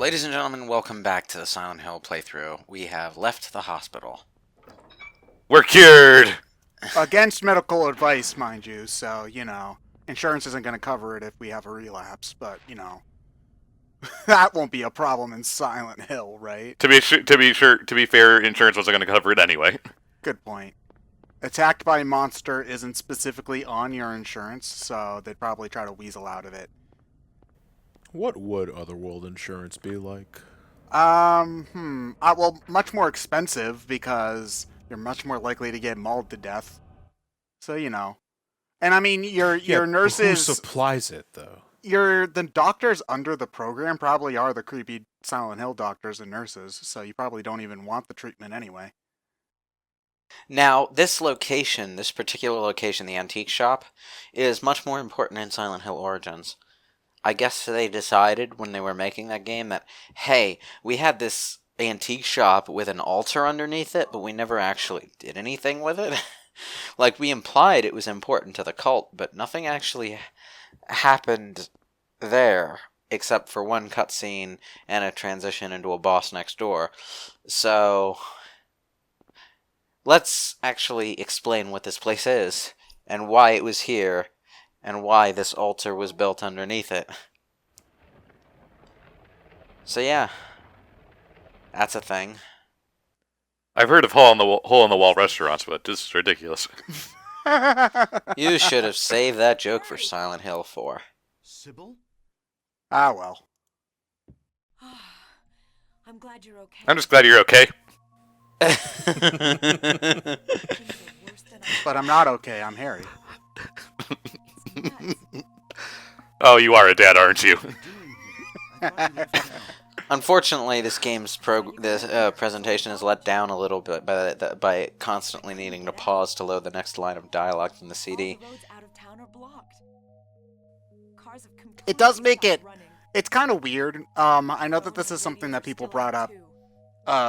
Ladies and gentlemen, welcome back to the Silent Hill playthrough. We have left the hospital. We're cured! Against medical advice, mind you, so, insurance isn't going to cover it if we have a relapse, but, that won't be a problem in Silent Hill, right? To be fair, insurance wasn't going to cover it anyway. Good point. Attacked by a monster isn't specifically on your insurance, so they'd probably try to weasel out of it. What would Otherworld insurance be like? Well, much more expensive because you're much more likely to get mauled to death. So, And I mean, your nurses... Who supplies it, though? The doctors under the program probably are the creepy Silent Hill doctors and nurses, so you probably don't even want the treatment anyway. Now, this particular location, the antique shop, is much more important in Silent Hill Origins. I guess they decided when they were making that game that, hey, we had this antique shop with an altar underneath it, but we never actually did anything with it. Like, we implied it was important to the cult, but nothing actually happened there, except for one cutscene and a transition into a boss next door. So, let's actually explain what this place is, and why it was here, and why this altar was built underneath it. So yeah, that's a thing. I've heard of hole-in-the-wall restaurants, but this is ridiculous. You should have saved that joke for Silent Hill 4. Sybil? Ah, well. I'm glad you're okay. I'm just glad you're okay. But I'm not okay, I'm Harry. Oh, you are a dad, aren't you? Unfortunately, this game's presentation is let down a little bit by constantly needing to pause to load the next line of dialogue from the CD. It does make it... It's kind of weird. I know that this is something that people brought up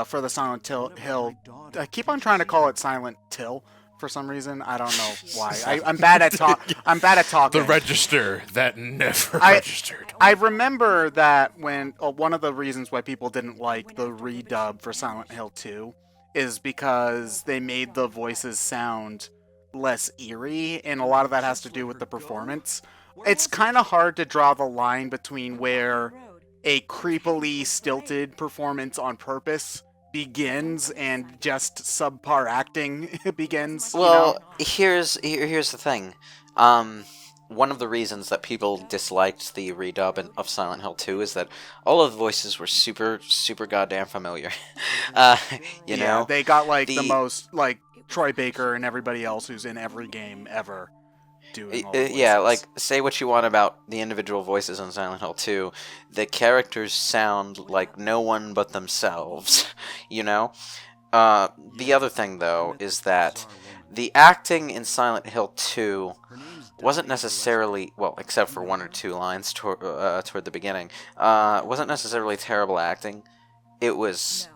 for the Silent Hill. I keep on trying to call it Silent Till for some reason. I don't know why. I'm bad at talking. The register that never registered. I remember that when one of the reasons why people didn't like the redub for Silent Hill 2 is because they made the voices sound less eerie, and a lot of that has to do with the performance. It's kind of hard to draw the line between where a creepily stilted performance on purpose begins and just subpar acting begins. Well, here's the thing. One of the reasons that people disliked the redub of Silent Hill 2 is that all of the voices were super goddamn familiar. You know? They got the most, Troy Baker and everybody else who's in every game ever doing all the voices. Yeah, say what you want about the individual voices in Silent Hill 2, the characters sound like no one but themselves, you know? The other thing, though, is that the acting in Silent Hill 2 wasn't necessarily, well, except for one or two lines toward the beginning, wasn't necessarily terrible acting. It was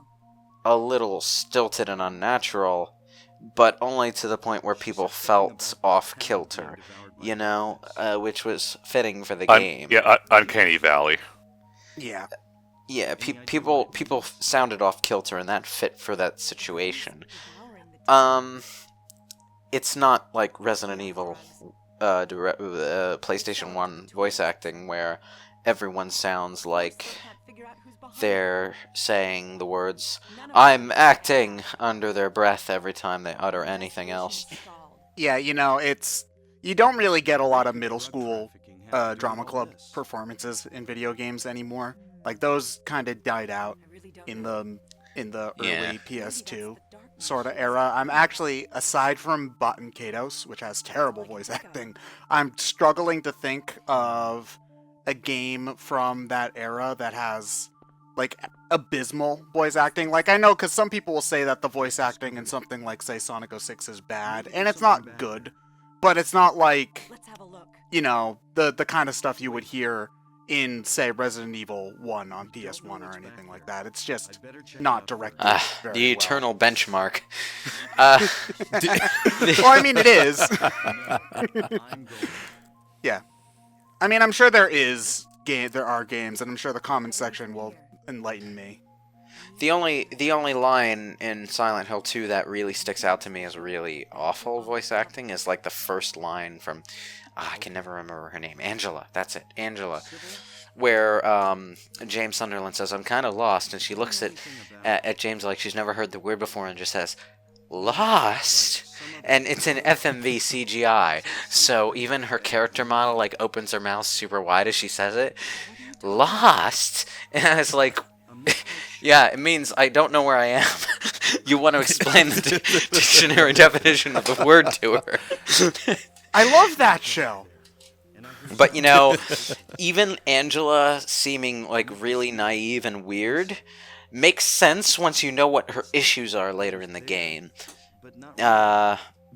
a little stilted and unnatural, but only to the point where people felt off-kilter, you know, which was fitting for the game. Uncanny Valley. Yeah. Yeah, people sounded off-kilter, and that fit for that situation. It's not like Resident Evil PlayStation 1 voice acting, where everyone sounds like they're saying the words, "I'm acting," under their breath every time they utter anything else. Yeah, you don't really get a lot of middle school drama club performances in video games anymore. Those kind of died out in the early PS2 sort of era. I'm actually, aside from Baten Kaitos, which has terrible voice acting, I'm struggling to think of a game from that era that has abysmal voice acting. I know, because some people will say that the voice acting in something like, say, Sonic 06 is bad, and it's not good, but it's not the kind of stuff you would hear in, say, Resident Evil 1 on PS1 or anything like that. It's just not directed very the well. eternal benchmark. Well, I mean, it is. Yeah. I mean, I'm sure there are games, and I'm sure the comment section will enlighten me. The only line in Silent Hill 2 that really sticks out to me as really awful voice acting is like the first line from I can never remember her name. Angela. That's it. Angela. Where James Sunderland says, "I'm kind of lost," and she looks at James like she's never heard the word before and just says, "Lost?" And it's in FMV CGI, so even her character model like opens her mouth super wide as she says it. Lost? And I was like, yeah, it means I don't know where I am. You want to explain the dictionary definition of the word to her. I love that show. But, you know, even Angela seeming, like, really naive and weird makes sense once you know what her issues are later in the game.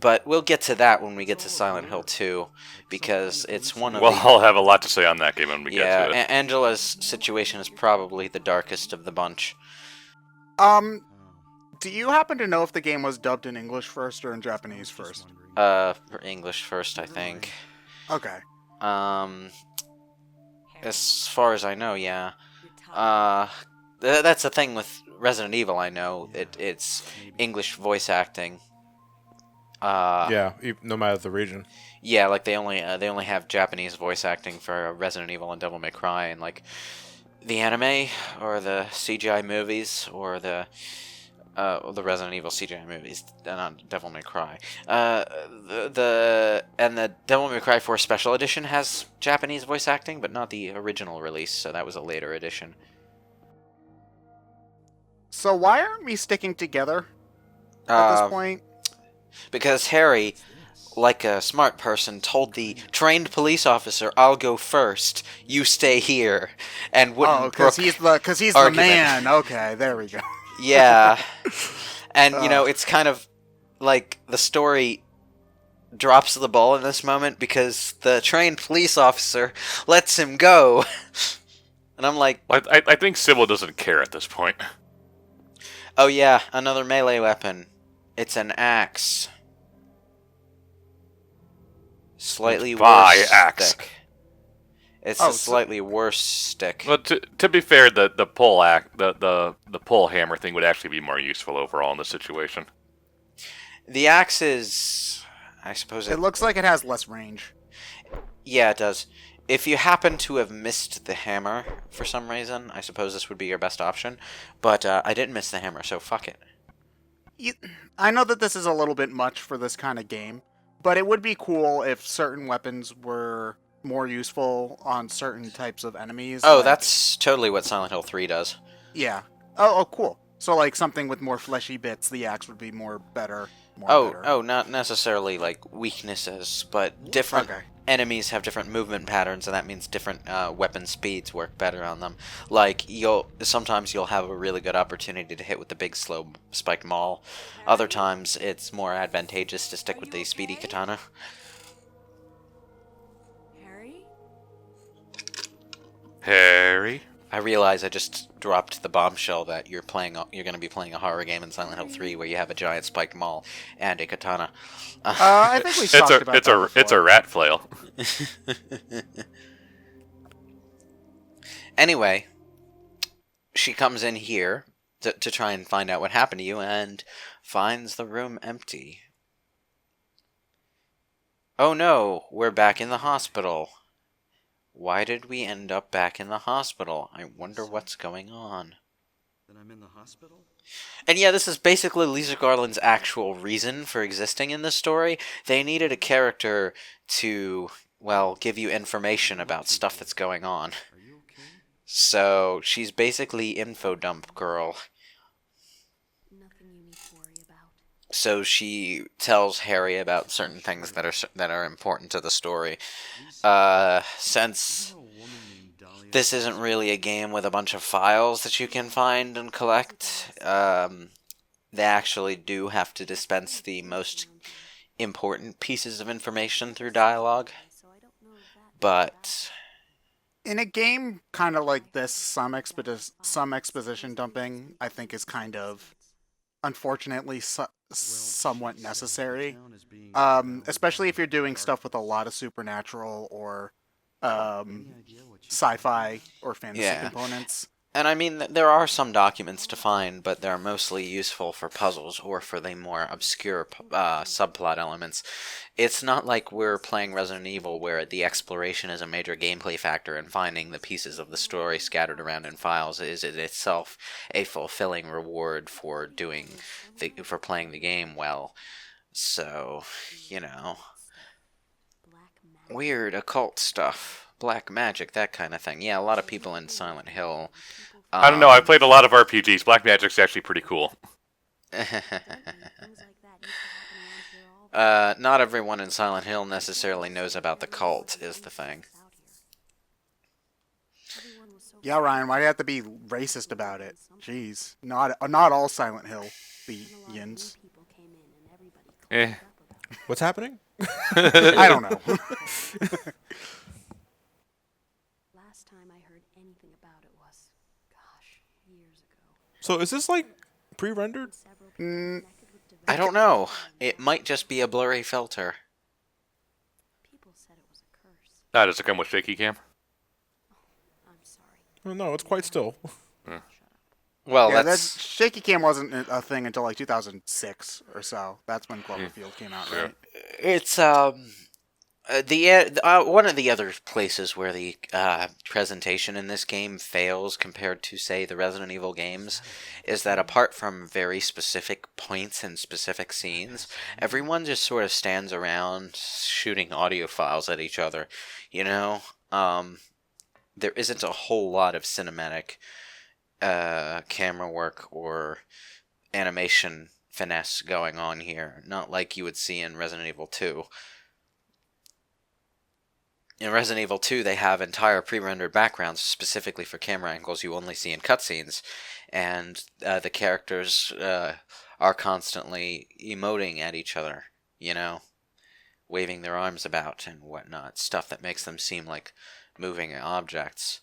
But we'll get to that when we get to Silent Hill 2, because it's one of Well, I'll have a lot to say on that game when we get to it. Yeah, Angela's situation is probably the darkest of the bunch. Do you happen to know if the game was dubbed in English first or in Japanese first? English first, I think. Okay. As far as I know, yeah. That's the thing with Resident Evil, I know. It's English voice acting. Yeah, no matter the region. Yeah, like they only have Japanese voice acting for Resident Evil and Devil May Cry, and like the anime or the CGI movies or the Resident Evil CGI movies, not Devil May Cry. The Devil May Cry 4 Special Edition has Japanese voice acting, but not the original release, so that was a later edition. So why aren't we sticking together at this point? Because Harry, like a smart person, told the trained police officer, "I'll go first, you stay here," and wouldn't because he's the man. Okay, there we go. Yeah, and you know, it's kind of like the story drops the ball in this moment because the trained police officer lets him go, and I'm like, I think Sybil doesn't care at this point. oh yeah, another melee weapon. It's an axe. Slightly worse axe. stick. It's a slightly worse stick. But to be fair, the pole hammer thing would actually be more useful overall in this situation. The axe is, I suppose it looks like it has less range. Yeah, it does. If you happen to have missed the hammer for some reason, I suppose this would be your best option. But I didn't miss the hammer, so fuck it. I know that this is a little bit much for this kind of game, but it would be cool if certain weapons were more useful on certain types of enemies. Oh, that's totally what Silent Hill 3 does. Yeah. Oh, cool. So, like, something with more fleshy bits, the axe would be better. Not necessarily, like, weaknesses, but different enemies have different movement patterns, and that means different weapon speeds work better on them. Like, sometimes you'll have a really good opportunity to hit with the big, slow, spiked maul. Other times, it's more advantageous to stick with the speedy katana. Harry? I realize I just dropped the bombshell that you're going to be playing a horror game in Silent Hill 3 where you have a giant spiked maul and a katana. I think we talked about that before. It's a rat flail. Anyway, she comes in here to try and find out what happened to you and finds the room empty. Oh no, we're back in the hospital. Why did we end up back in the hospital? I wonder what's going on. Then I'm in the hospital? And yeah, this is basically Lisa Garland's actual reason for existing in this story. They needed a character to, well, give you information about stuff that's going on. So, she's basically info dump girl. Nothing you need to worry about. So she tells Harry about certain things that are important to the story. Since this isn't really a game with a bunch of files that you can find and collect, they actually do have to dispense the most important pieces of information through dialogue. But in a game kind of like this, some exposition dumping, I think, is kind of, unfortunately, somewhat necessary. Especially if you're doing stuff with a lot of supernatural or sci-fi or fantasy components. And I mean, there are some documents to find, but they're mostly useful for puzzles or for the more obscure subplot elements. It's not like we're playing Resident Evil where the exploration is a major gameplay factor and finding the pieces of the story scattered around in files is it itself a fulfilling reward for for playing the game well. So, you know, weird occult stuff, black magic, that kind of thing. Yeah, a lot of people in Silent Hill. I don't know. I played a lot of RPGs. Black magic's actually pretty cool. Not everyone in Silent Hill necessarily knows about the cult, is the thing. Yeah, Ryan, why do you have to be racist about it? Jeez, not all Silent Hill yins. Eh. What's happening? I don't know. Last time I heard anything about it was, gosh, years ago. So is this like pre-rendered? I don't know. It might just be a blurry filter. People said it was a curse. Does it come with shaky cam? I'm sorry. Oh, no, it's quite still. Well, Yeah, that's... shaky cam wasn't a thing until like 2006 or so. That's when Cloverfield came out, right? It's, one of the other places where the presentation in this game fails compared to, say, the Resident Evil games is that apart from very specific points and specific scenes, everyone just sort of stands around shooting audio files at each other, you know? There isn't a whole lot of cinematic camera work or animation finesse going on here, not like you would see in Resident Evil 2. In Resident Evil 2, they have entire pre-rendered backgrounds specifically for camera angles you only see in cutscenes, and the characters are constantly emoting at each other, you know, waving their arms about and whatnot, stuff that makes them seem like moving objects.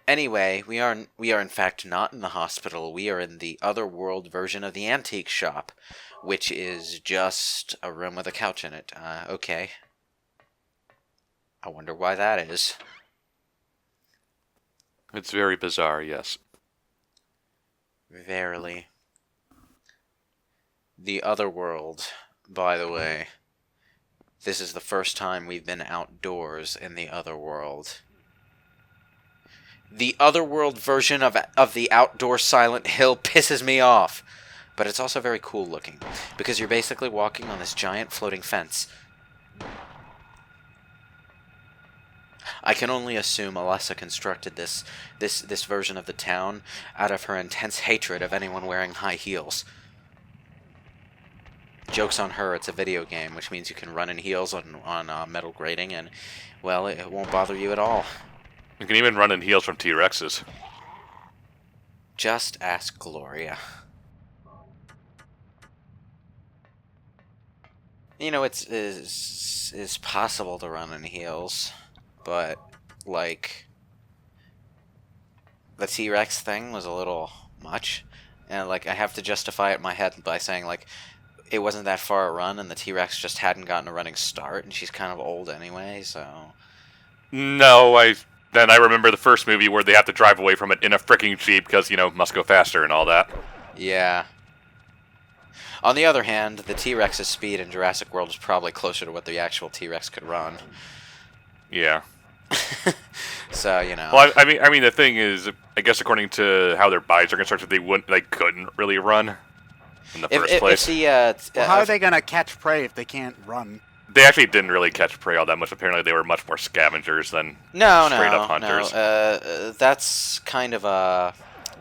Anyway, we are in fact not in the hospital. We are in the Otherworld version of the antique shop, which is just a room with a couch in it. Okay. I wonder why that is. It's very bizarre, yes. Verily. The Otherworld, by the way. This is the first time we've been outdoors in the Otherworld. The Otherworld version of the outdoor Silent Hill pisses me off. But it's also very cool looking, because you're basically walking on this giant floating fence. I can only assume Alessa constructed this version of the town out of her intense hatred of anyone wearing high heels. Joke's on her, it's a video game, which means you can run in heels on metal grating, and, well, it won't bother you at all. You can even run in heels from T-Rexes. Just ask Gloria. You know, it's possible to run in heels, but, like, the T-Rex thing was a little much, and, like, I have to justify it in my head by saying, like, it wasn't that far a run, and the T-Rex just hadn't gotten a running start, and she's kind of old anyway, so... No, Then I remember the first movie where they have to drive away from it in a freaking Jeep because, you know, must go faster and all that. Yeah. On the other hand, the T-Rex's speed in Jurassic World is probably closer to what the actual T-Rex could run. Yeah. So, you know. Well, I mean, the thing is, I guess according to how their bodies are constructed, they couldn't really run in the first place. Well, how are they gonna catch prey if they can't run? They actually didn't really catch prey all that much. Apparently, they were much more scavengers than straight-up hunters. No. That's kind of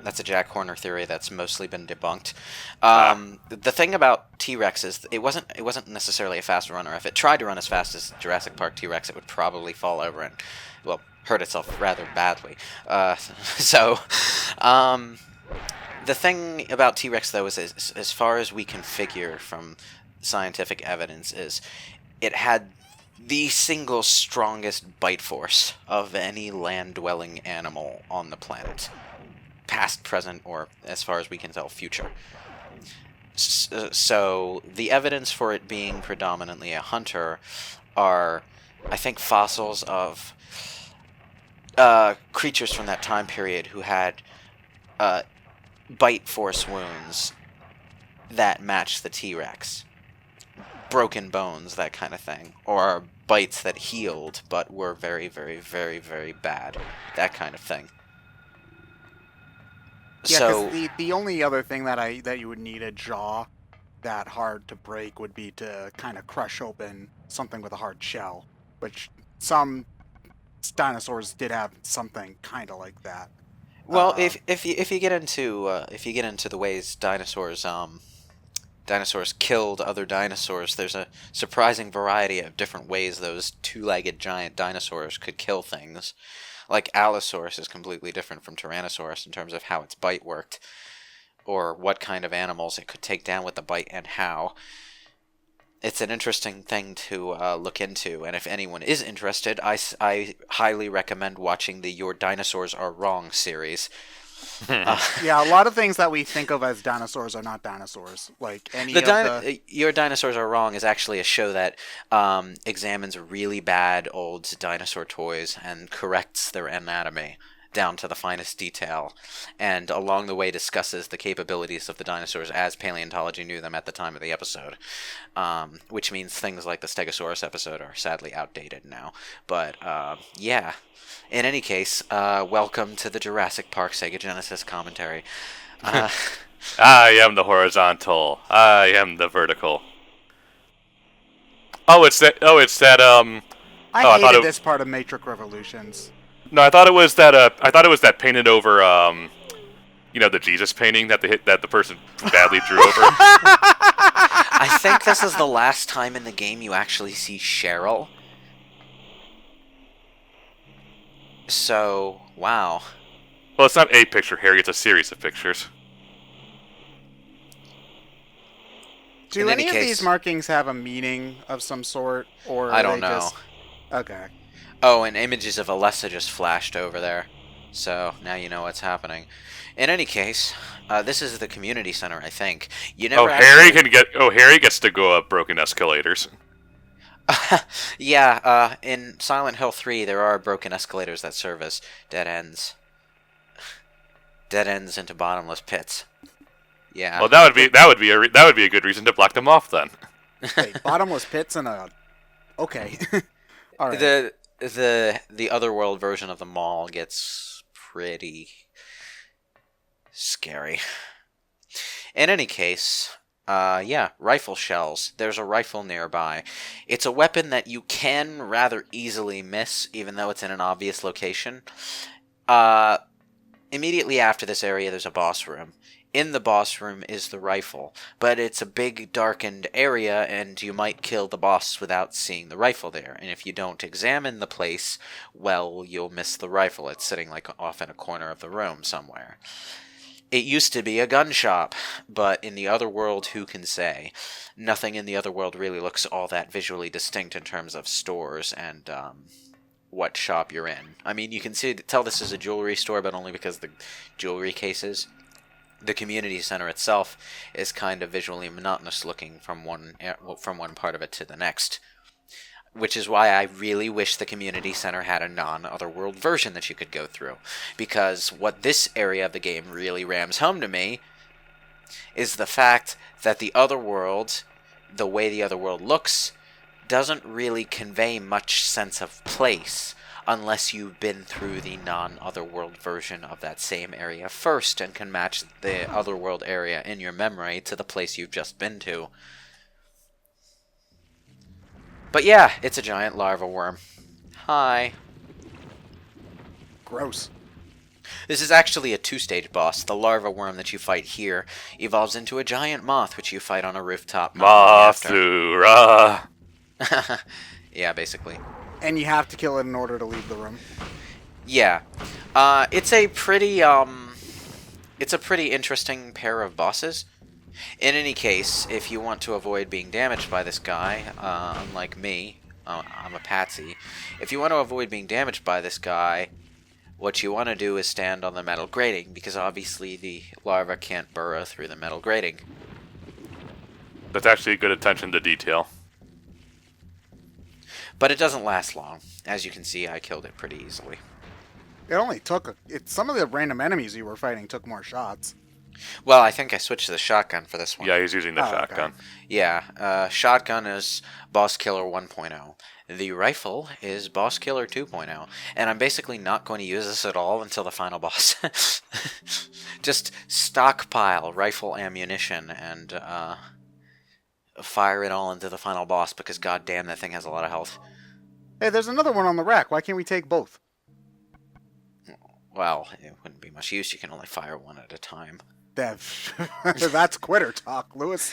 that's a Jack Horner theory that's mostly been debunked. The thing about T-Rex is it wasn't necessarily a fast runner. If it tried to run as fast as Jurassic Park T-Rex, it would probably fall over and, well, hurt itself rather badly. The thing about T-Rex, though, is as far as we can figure from scientific evidence, is it had the single strongest bite force of any land-dwelling animal on the planet. Past, present, or, as far as we can tell, future. So, the evidence for it being predominantly a hunter are, I think, fossils of creatures from that time period who had bite force wounds that match the T-Rex. Broken bones, that kind of thing. Or bites that healed, but were very, very, very, very bad. That kind of thing. Yeah, So, because the only other thing that you would need a jaw that hard to break would be to kind of crush open something with a hard shell, which some dinosaurs did have something kind of like that. well, if you get into the ways dinosaurs killed other dinosaurs, there's a surprising variety of different ways those two-legged giant dinosaurs could kill things. Like Allosaurus is completely different from Tyrannosaurus in terms of how its bite worked, or what kind of animals it could take down with the bite and how. It's an interesting thing to look into, and if anyone is interested, I highly recommend watching the Your Dinosaurs Are Wrong series. Yeah, a lot of things that we think of as dinosaurs are not dinosaurs. Like Your Dinosaurs Are Wrong is actually a show that examines really bad old dinosaur toys and corrects their anatomy down to the finest detail, and along the way discusses the capabilities of the dinosaurs as paleontology knew them at the time of the episode, which means things like the Stegosaurus episode are sadly outdated now. But yeah, in any case, welcome to the Jurassic Park Sega Genesis commentary. I am the horizontal. I am the vertical. It's that. I thought hated it- this part of Matrix Revolutions. No, I thought it was that. I thought it was that painted over. The Jesus painting that the person badly drew over. I think this is the last time in the game you actually see Cheryl. So, wow. Well, it's not a picture, Harry. It's a series of pictures. Do In any any of case- these markings have a meaning of some sort, or I are don't they know. just... Okay. Oh, and images of Alessa just flashed over there. So, now you know what's happening. In any case, this is the community center, I think. You never Harry gets to go up broken escalators. Yeah, in Silent Hill 3, there are broken escalators that serve as dead ends. Dead ends into bottomless pits. Yeah. Well, that would be a good reason to block them off then. Wait, bottomless pits and a... Okay. All right. The Otherworld version of the mall gets pretty scary. In any case, yeah, rifle shells. There's a rifle nearby. It's a weapon that you can rather easily miss, even though it's in an obvious location. Immediately after this area, there's a boss room. In the boss room is the rifle, but it's a big darkened area and you might kill the boss without seeing the rifle there. And if you don't examine the place, well, you'll miss the rifle. It's sitting like off in a corner of the room somewhere. It used to be a gun shop, but in the Otherworld, who can say? Nothing in the Otherworld really looks all that visually distinct in terms of stores and what shop you're in. I mean, you can tell this is a jewelry store, but only because the jewelry cases. The community center itself is kind of visually monotonous looking from one part of it to the next. Which is why I really wish the community center had a non-Otherworld version that you could go through. Because what this area of the game really rams home to me is the fact that the Otherworld, the way the Otherworld looks, doesn't really convey much sense of place unless you've been through the non-Otherworld version of that same area first and can match the Otherworld area in your memory to the place you've just been to. But yeah, it's a giant larva worm. Hi. Gross. This is actually a two-stage boss. The larva worm that you fight here evolves into a giant moth, which you fight on a rooftop. Mothura. Yeah, basically. And you have to kill it in order to leave the room. Yeah. It's a pretty interesting pair of bosses. In any case, if you want to avoid being damaged by this guy, unlike me, I'm a patsy. If you want to avoid being damaged by this guy, what you want to do is stand on the metal grating, because obviously the larva can't burrow through the metal grating. That's actually good attention to detail. But it doesn't last long. As you can see, I killed it pretty easily. It only took some of the random enemies you were fighting took more shots. Well, I think I switched to the shotgun for this one. Yeah, he's using the Oh, okay. shotgun. Yeah, shotgun is Boss Killer 1.0. The rifle is Boss Killer 2.0. And I'm basically not going to use this at all until the final boss. Just stockpile rifle ammunition and fire it all into the final boss because goddamn that thing has a lot of health. Hey, there's another one on the rack. Why can't we take both? Well, it wouldn't be much use. You can only fire one at a time. That's quitter talk, Lewis.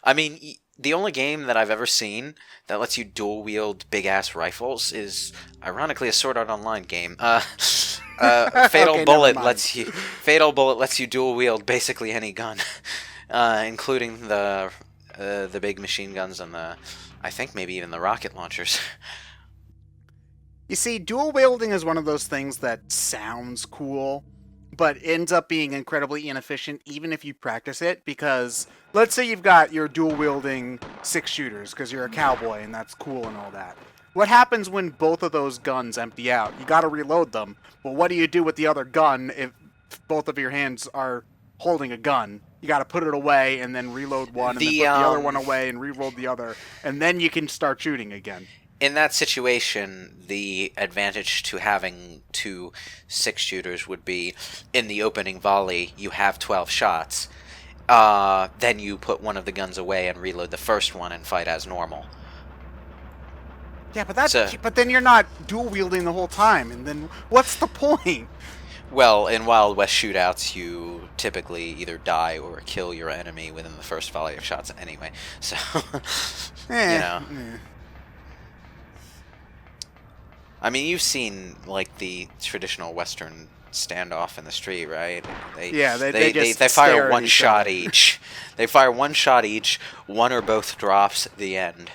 I mean, the only game that I've ever seen that lets you dual-wield big-ass rifles is, ironically, a Sword Art Online game. Fatal Okay, Bullet never mind. lets you dual-wield basically any gun, including the big machine guns and I think maybe even the rocket launchers. You see, dual wielding is one of those things that sounds cool, but ends up being incredibly inefficient even if you practice it, because let's say you've got your dual wielding 6 shooters because you're a cowboy and that's cool and all that. What happens when both of those guns empty out? You gotta reload them, but what do you do with the other gun if both of your hands are holding a gun? You gotta put it away and then reload one and then put the other one away and reload the other, and then you can start shooting again. In that situation, the advantage to having 2 6-shooters would be, in the opening volley, you have 12 shots. Then you put one of the guns away and reload the first one and fight as normal. Yeah, but So- but then you're not dual wielding the whole time, and then what's the point? Well, in Wild West shootouts, you typically either die or kill your enemy within the first volley of shots anyway. So, you know. I mean, you've seen, like, the traditional Western standoff in the street, right? Yeah, they just they stare fire at one each shot other. each. They fire one shot each. One or both drops at the end.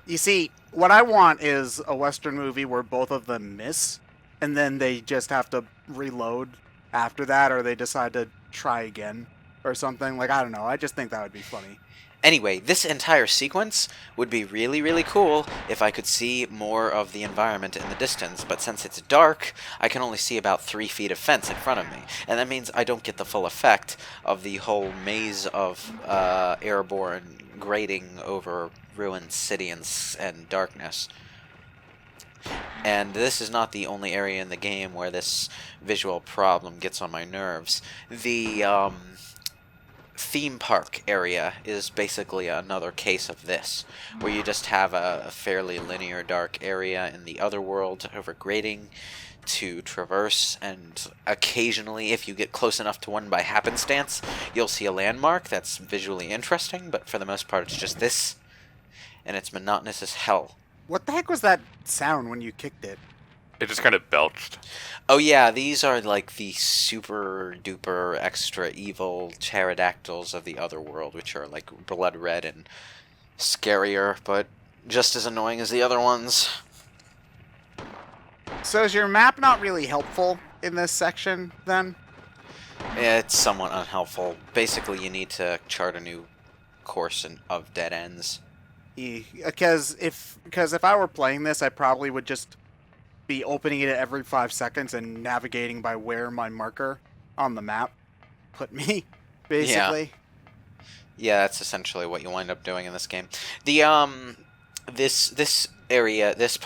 You see, what I want is a Western movie where both of them miss, and then they just have to reload after that, or they decide to try again, or something. Like, I don't know. I just think that would be funny. Anyway, this entire sequence would be really, really cool if I could see more of the environment in the distance, but since it's dark, I can only see about 3 feet of fence in front of me, and that means I don't get the full effect of the whole maze of airborne grading over ruined city and darkness. And this is not the only area in the game where this visual problem gets on my nerves. The theme park area is basically another case of this, where you just have a fairly linear dark area in the Otherworld over grading to traverse, and occasionally, if you get close enough to one by happenstance, you'll see a landmark that's visually interesting, but for the most part it's just this, and it's monotonous as hell. What the heck was that sound when you kicked it? It just kind of belched. Oh yeah, these are like the super duper extra evil pterodactyls of the Otherworld, which are like blood red and scarier, but just as annoying as the other ones. So is your map not really helpful in this section, then? It's somewhat unhelpful. Basically, you need to chart a new course of dead ends. Because if I were playing this, I probably would just be opening it every 5 seconds and navigating by where my marker on the map put me, basically. Yeah, that's essentially what you wind up doing in this game. The this area, this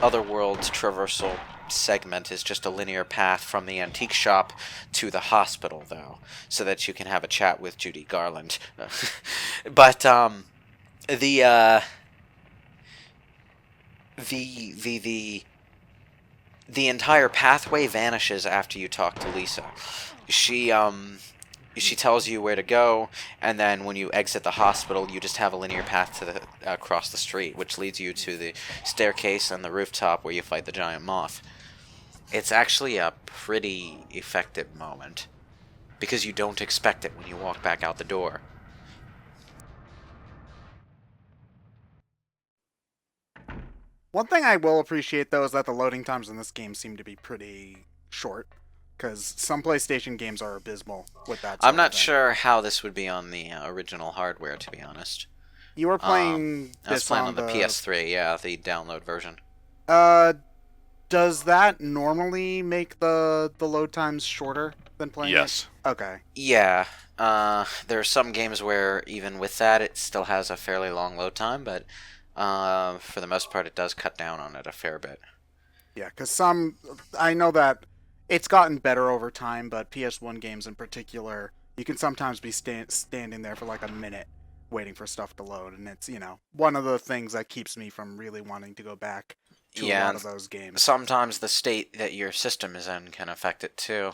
Otherworld traversal segment is just a linear path from the antique shop to the hospital, though, so that you can have a chat with Judy Garland. But the entire pathway vanishes after you talk to Lisa. She tells you where to go, and then when you exit the hospital, you just have a linear path to across the street, which leads you to the staircase and the rooftop where you fight the giant moth. It's actually a pretty effective moment, because you don't expect it when you walk back out the door. One thing I will appreciate, though, is that the loading times in this game seem to be pretty short, because some PlayStation games are abysmal with that. I'm not sure how this would be on the original hardware, to be honest. You were playing I was this playing on the PS3, yeah, the download version. Does that normally make the load times shorter than playing Yes. it? Okay. Yeah. There are some games where even with that, it still has a fairly long load time, but for the most part, it does cut down on it a fair bit. Yeah, because I know that it's gotten better over time, but PS1 games in particular, you can sometimes be standing there for like a minute waiting for stuff to load, and it's, one of the things that keeps me from really wanting to go back to a Yeah, lot and of those games. sometimes the state that your system is in can affect it too.